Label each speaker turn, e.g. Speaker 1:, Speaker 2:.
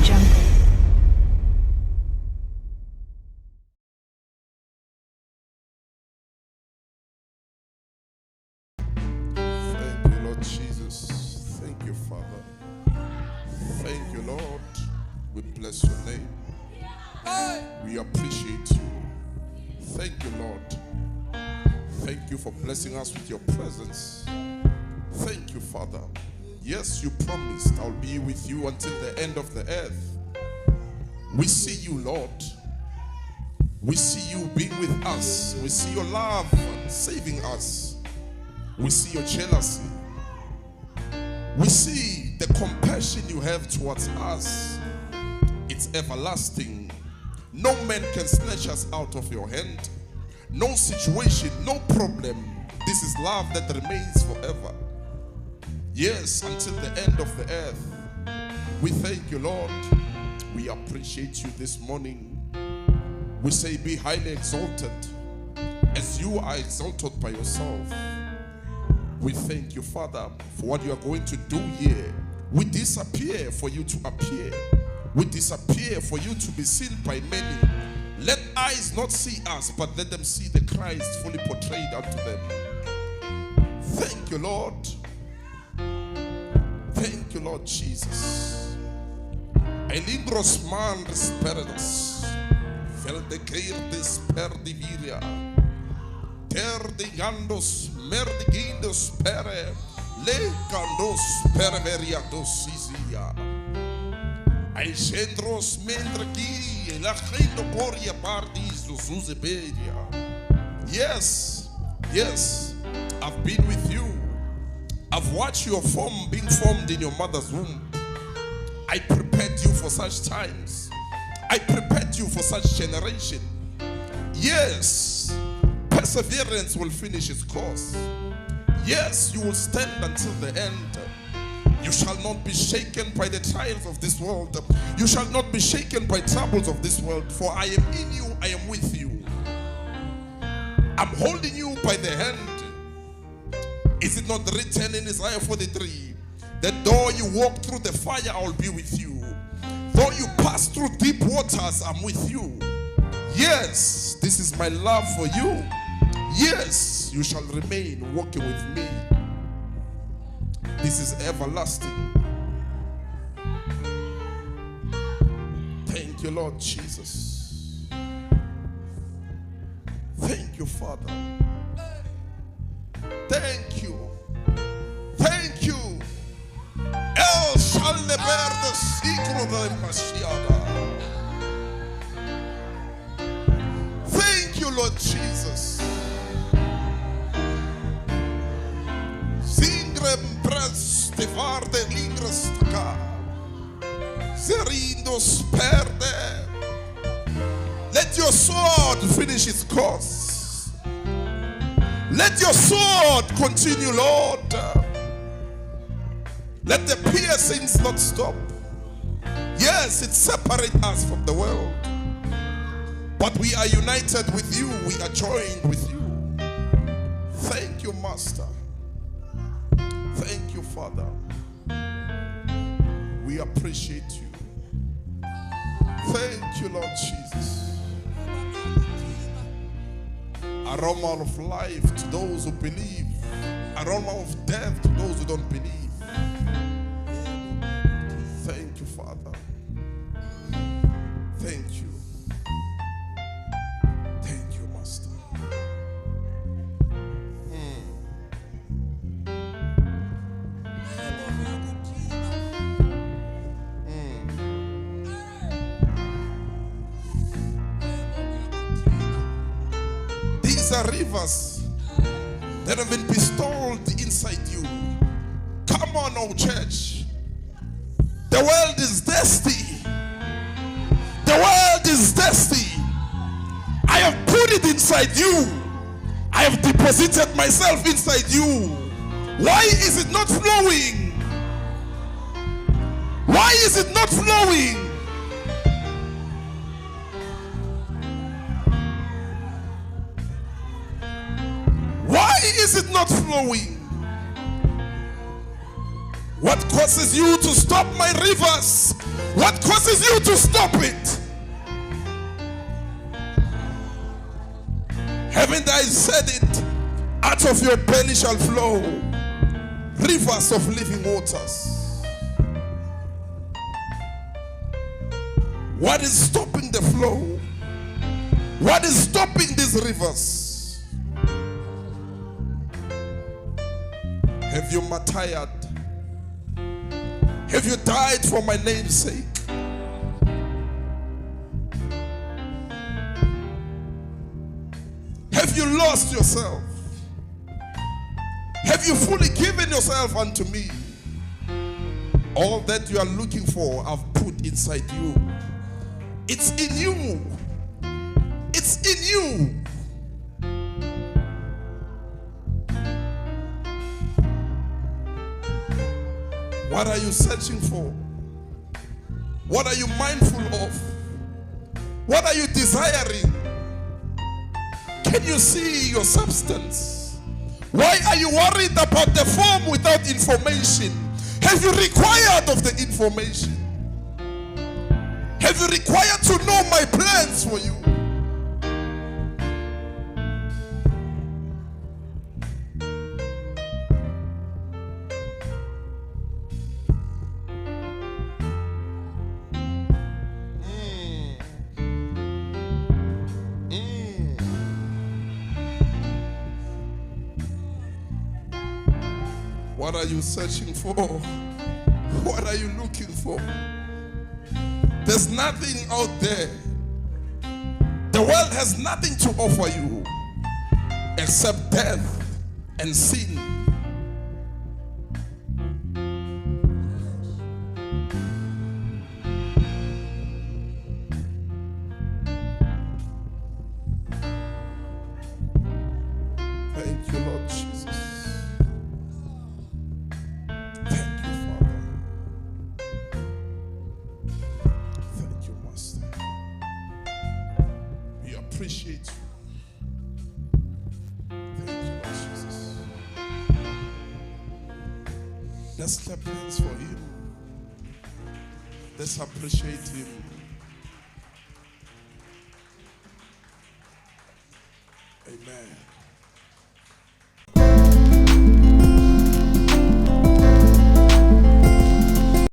Speaker 1: 𝐓𝐡𝐫𝐫𝐴𝐻.
Speaker 2: Thank you, Lord Jesus. Thank you, Father. Thank you, Lord. We bless your name. We appreciate you. Thank you, Lord. Thank you for blessing us with your presence. Thank you, Father. Yes, you promised I'll be with you until the end of the earth. We see you, Lord. We see you being with us. We see your love saving us. We see your jealousy. We see the compassion you have towards us. It's everlasting. No man can snatch us out of your hand. No situation, no problem. This is love that remains forever. Yes, until the end of the earth. We thank you, Lord. We appreciate you this morning. We say be highly exalted as you are exalted by yourself. We thank you, Father, for what you are going to do here. We disappear for you to appear. We disappear for you to be seen by many. Let eyes not see us, but let them see the Christ fully portrayed unto them. Thank you, Lord. Thank you, Lord Jesus. 𝐖𝐢𝐟𝐞 mandis perdas, 𝐓𝐡𝐫𝐫𝐴𝐻 perdiviria, terdigandos merdigindos pere, legandos perveriados isia. 𝐖𝐢𝐿𝐼𝐿𝐼 mendregi la gendo coria pardis luzuzeberia. Yes, yes, I've been with you. I've watched your form being formed in your mother's womb. I prepared you for such times. I prepared you for such generation. Yes, perseverance will finish its course. Yes, you will stand until the end. You shall not be shaken by the trials of this world. You shall not be shaken by troubles of this world. For I am in you, I am with you. I'm holding you by the hand. Is it not written in Isaiah 43 that though you walk through the fire, I will be with you? Though you pass through deep waters, I'm with you. Yes, this is my love for you. Yes, you shall remain walking with me. This is everlasting. Thank you, Lord Jesus. Thank you, Father. Thank you. Thank you. 𝐓𝐡𝐫𝐫𝐴𝐻. Thank you, Lord Jesus. Zingrem preste varde lingrestaka. Zerindos perde. Let your sword finish its course. Let your sword continue, Lord. Let the piercings not stop. Yes, it separates us from the world, but we are united with you. We are joined with you. Thank you, Master. Thank you, Father. We appreciate you. Thank you, Lord Jesus. Aroma of life to those who believe. Aroma of death to those who don't believe. Thank you, Father. Thank you. Thank you, Master. These are rivers that have been bestowed inside you. Come on, oh church. The world is thirsty. The world is thirsty. I have put it inside you. I have deposited myself inside you. Why is it not flowing? Why is it not flowing? Why is it not flowing? What causes you to stop my rivers? What causes you to stop it? Haven't I said it? Out of your belly shall flow rivers of living waters. What is stopping the flow? What is stopping these rivers? Have you martyred? Have you died for my name's sake? Have you lost yourself? Have you fully given yourself unto me? All that you are looking for, I've put inside you. It's in you. It's in you. What are you searching for? What are you mindful of? What are you desiring? Can you see your substance? Why are you worried about the form without information? Have you required of the information? Have you required to know my plans for you? What are you searching for? What are you looking for? There's nothing out there. The world has nothing to offer you except death and sin. Thank you, Lord Jesus. Thank you, Father. Thank you, Master. We appreciate you. Thank you, Lord Jesus. Let's clap hands for him. Let's appreciate him. Amen.